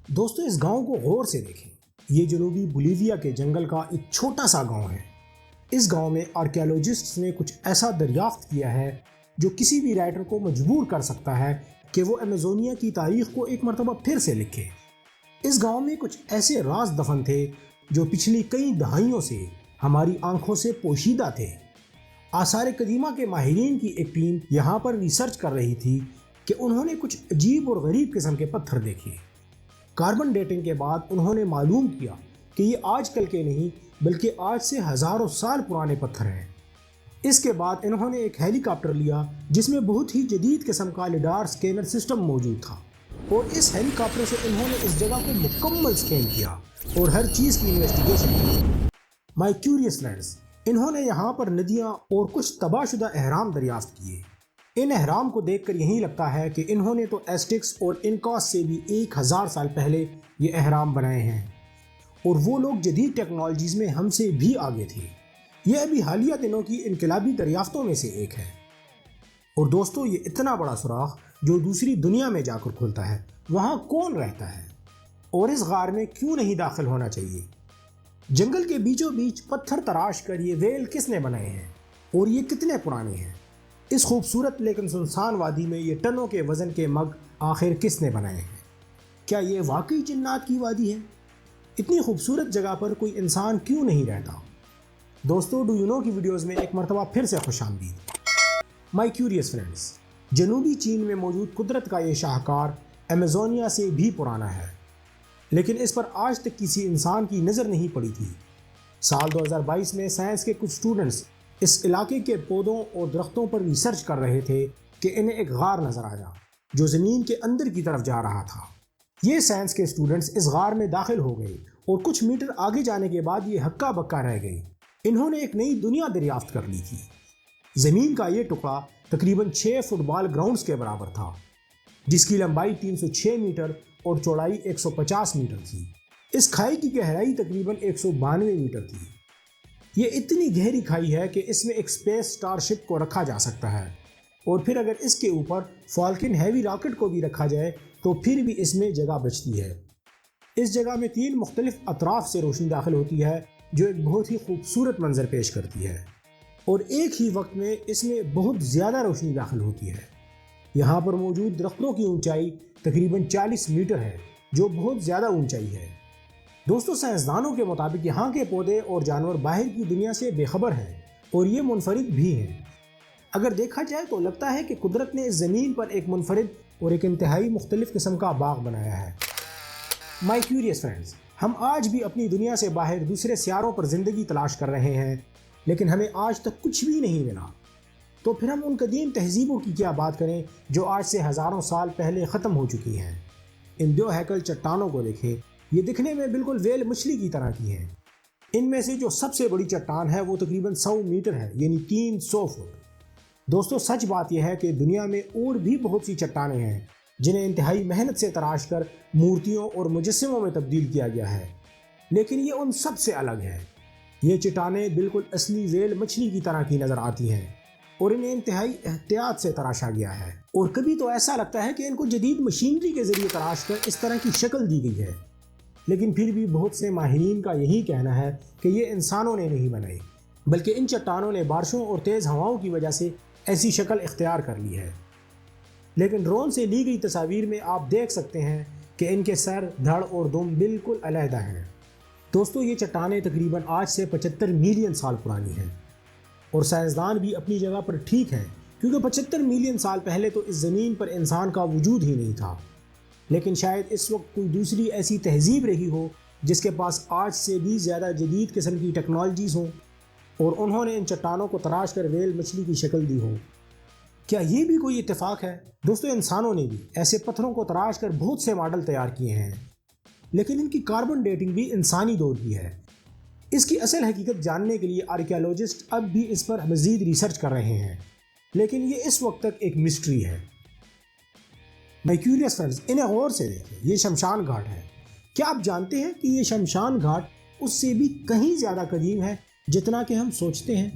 دوستو اس گاؤں کو غور سے دیکھیں۔ یہ جنوبی بولیویا کے جنگل کا ایک چھوٹا سا گاؤں ہے۔ اس گاؤں میں آرکیالوجسٹس نے کچھ ایسا دریافت کیا ہے جو کسی بھی رائٹر کو مجبور کر سکتا ہے کہ وہ ایمیزونیا کی تاریخ کو ایک مرتبہ پھر سے لکھے۔ اس گاؤں میں کچھ ایسے راز دفن تھے جو پچھلی کئی دہائیوں سے ہماری آنکھوں سے پوشیدہ تھے۔ آثار قدیمہ کے ماہرین کی ایک ٹیم یہاں پر ریسرچ کر رہی تھی کہ انہوں نے کچھ عجیب اور غریب قسم کے پتھر دیکھے۔ کاربن ڈیٹنگ کے بعد انہوں نے معلوم کیا کہ یہ آج کل کے نہیں بلکہ آج سے ہزاروں سال پرانے پتھر ہیں۔ اس کے بعد انہوں نے ایک ہیلی کاپٹر لیا جس میں بہت ہی جدید قسم کا لیڈار سکینر سسٹم موجود تھا، اور اس ہیلی کاپٹر سے انہوں نے اس جگہ کو مکمل سکین کیا اور ہر چیز کی انویسٹیگیشن کی۔ مائی کیوریس فرینڈز، انہوں نے یہاں پر ندیاں اور کچھ تباہ شدہ اہرام دریافت کیے۔ ان اہرام کو دیکھ کر یہی لگتا ہے کہ انہوں نے تو ایسٹکس اور انکاس سے بھی 1000 سال پہلے یہ اہرام بنائے ہیں، اور وہ لوگ جدید ٹیکنالوجیز میں ہم سے بھی آگے تھے۔ یہ ابھی حالیہ دنوں کی انقلابی دریافتوں میں سے ایک ہے۔ اور دوستو، یہ اتنا بڑا سوراخ جو دوسری دنیا میں جا کر کھلتا ہے، وہاں کون رہتا ہے اور اس غار میں کیوں نہیں داخل ہونا چاہیے؟ جنگل کے بیچوں بیچ پتھر تراش کر یہ ویل کس نے بنائے ہیں اور یہ کتنے پرانے ہیں؟ اس خوبصورت لیکن سنسان وادی میں یہ ٹنوں کے وزن کے مگ آخر کس نے بنائے ہیں؟ کیا یہ واقعی جنات کی وادی ہے؟ اتنی خوبصورت جگہ پر کوئی انسان کیوں نہیں رہتا؟ دوستو، ڈو یو نو کی ویڈیوز میں ایک مرتبہ پھر سے خوش آمدید۔ مائی کیوریس فرینڈز، جنوبی چین میں موجود قدرت کا یہ شاہکار ایمیزونیا سے بھی پرانا ہے، لیکن اس پر آج تک کسی انسان کی نظر نہیں پڑی تھی۔ سال 2022 میں سائنس کے کچھ اسٹوڈنٹس اس علاقے کے پودوں اور درختوں پر ریسرچ کر رہے تھے کہ انہیں ایک غار نظر آیا جو زمین کے اندر کی طرف جا رہا تھا۔ یہ سائنس کے اسٹوڈنٹس اس غار میں داخل ہو گئے اور کچھ میٹر آگے جانے کے بعد یہ ہکا بکا رہ گئی۔ انہوں نے ایک نئی دنیا دریافت کر لی تھی۔ زمین کا یہ ٹکڑا تقریباً 6 فٹ بال گراؤنڈز کے برابر تھا، جس کی لمبائی 306 میٹر اور چوڑائی 150 میٹر تھی۔ اس کھائی کی گہرائی تقریباً 192 میٹر تھی۔ یہ اتنی گہری کھائی ہے کہ اس میں ایک اسپیس اسٹار شپ کو رکھا جا سکتا ہے، اور پھر اگر اس کے اوپر فالکن ہیوی راکٹ کو بھی رکھا جائے تو پھر بھی اس میں جگہ بچتی ہے۔ اس جگہ میں 3 مختلف اطراف سے روشنی داخل ہوتی ہے جو ایک بہت ہی خوبصورت منظر پیش کرتی ہے، اور ایک ہی وقت میں اس میں بہت زیادہ روشنی داخل ہوتی ہے۔ یہاں پر موجود درختوں کی اونچائی تقریباً 40 میٹر ہے، جو بہت زیادہ اونچائی ہے۔ دوستو، سائنسدانوں کے مطابق یہاں کے پودے اور جانور باہر کی دنیا سے بے خبر ہیں اور یہ منفرد بھی ہیں۔ اگر دیکھا جائے تو لگتا ہے کہ قدرت نے اس زمین پر ایک منفرد اور ایک انتہائی مختلف قسم کا باغ بنایا ہے۔ مائی کیوریس فرینڈز، ہم آج بھی اپنی دنیا سے باہر دوسرے سیاروں پر زندگی تلاش کر رہے ہیں، لیکن ہمیں آج تک کچھ بھی نہیں ملا۔ تو پھر ہم ان قدیم تہذیبوں کی کیا بات کریں جو آج سے ہزاروں سال پہلے ختم ہو چکی ہیں؟ ان 2 ہیکل چٹانوں کو دیکھیں، یہ دکھنے میں بالکل ویل مچھلی کی طرح کی ہیں۔ ان میں سے جو سب سے بڑی چٹان ہے وہ تقریباً 100 میٹر ہے، یعنی 300 فٹ۔ دوستو، سچ بات یہ ہے کہ دنیا میں اور بھی بہت سی چٹانیں ہیں جنہیں انتہائی محنت سے تراش کر مورتیوں اور مجسموں میں تبدیل کیا گیا ہے، لیکن یہ ان سب سے الگ ہے۔ یہ چٹانیں بالکل اصلی ویل مچھلی کی طرح کی نظر آتی ہیں، اور انہیں انتہائی احتیاط سے تراشا گیا ہے، اور کبھی تو ایسا لگتا ہے کہ ان کو جدید مشینری کے ذریعے تراش کر اس طرح کی شکل دی گئی ہے۔ لیکن پھر بھی بہت سے ماہرین کا یہی کہنا ہے کہ یہ انسانوں نے نہیں بنائی، بلکہ ان چٹانوں نے بارشوں اور تیز ہواؤں کی وجہ سے ایسی شکل اختیار کر لی ہے۔ لیکن ڈرون سے لی گئی تصاویر میں آپ دیکھ سکتے ہیں کہ ان کے سر، دھڑ اور دم بالکل علیحدہ ہیں۔ دوستو، یہ چٹانیں تقریباً آج سے 75 ملین سال پرانی ہیں، اور سائنسدان بھی اپنی جگہ پر ٹھیک ہیں، کیونکہ 75 ملین سال پہلے تو اس زمین پر انسان کا وجود ہی نہیں تھا۔ لیکن شاید اس وقت کوئی دوسری ایسی تہذیب رہی ہو جس کے پاس آج سے بھی زیادہ جدید قسم کی ٹیکنالوجیز ہوں، اور انہوں نے ان چٹانوں کو تراش کر ویل مچھلی کی شکل دی ہو۔ کیا یہ بھی کوئی اتفاق ہے؟ دوستو، انسانوں نے بھی ایسے پتھروں کو تراش کر بہت سے ماڈل تیار کیے ہیں، لیکن ان کی کاربن ڈیٹنگ بھی انسانی دور کی ہے۔ اس کی اصل حقیقت جاننے کے لیے آرکیالوجسٹ اب بھی اس پر مزید ریسرچ کر رہے ہیں، لیکن یہ اس وقت تک ایک مسٹری ہے۔ مائی کیوریس فرینڈز، انہیں غور سے دیکھیں، یہ شمشان گھاٹ ہے۔ کیا آپ جانتے ہیں کہ یہ شمشان گھاٹ اس سے بھی کہیں زیادہ قدیم ہے جتنا کہ ہم سوچتے ہیں؟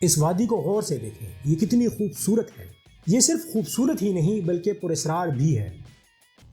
اس وادی کو غور سے دیکھیں، یہ کتنی خوبصورت ہے۔ یہ صرف خوبصورت ہی نہیں بلکہ پراسرار بھی ہے۔